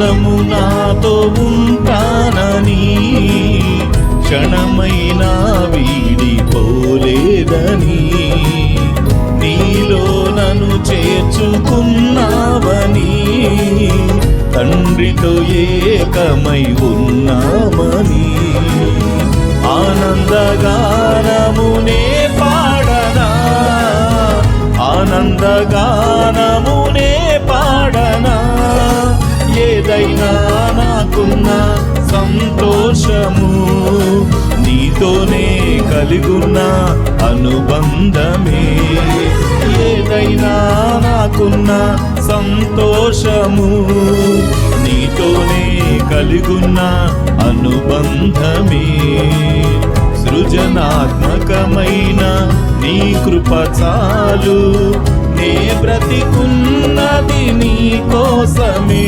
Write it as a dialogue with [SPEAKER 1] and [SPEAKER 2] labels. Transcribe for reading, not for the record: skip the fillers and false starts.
[SPEAKER 1] నాతో ఉంటానని క్షణమైనా వీడిపోలేదని నీలో నన్ను చేర్చుకున్నావని తండ్రితో ఏకమై ఉన్నామని ఆనందగానమునే పాడనా ఆనందగానమునే పాడనా ఏదైనా నాకున్న సంతోషము నీతోనే కలిగున్న అనుబంధమే ఏదైనా నాకున్న సంతోషము నీతోనే కలిగున్న అనుబంధమే సృజనాత్మకమైన నీ కృప చాలు నే బ్రతికున్నది నీ కోసమే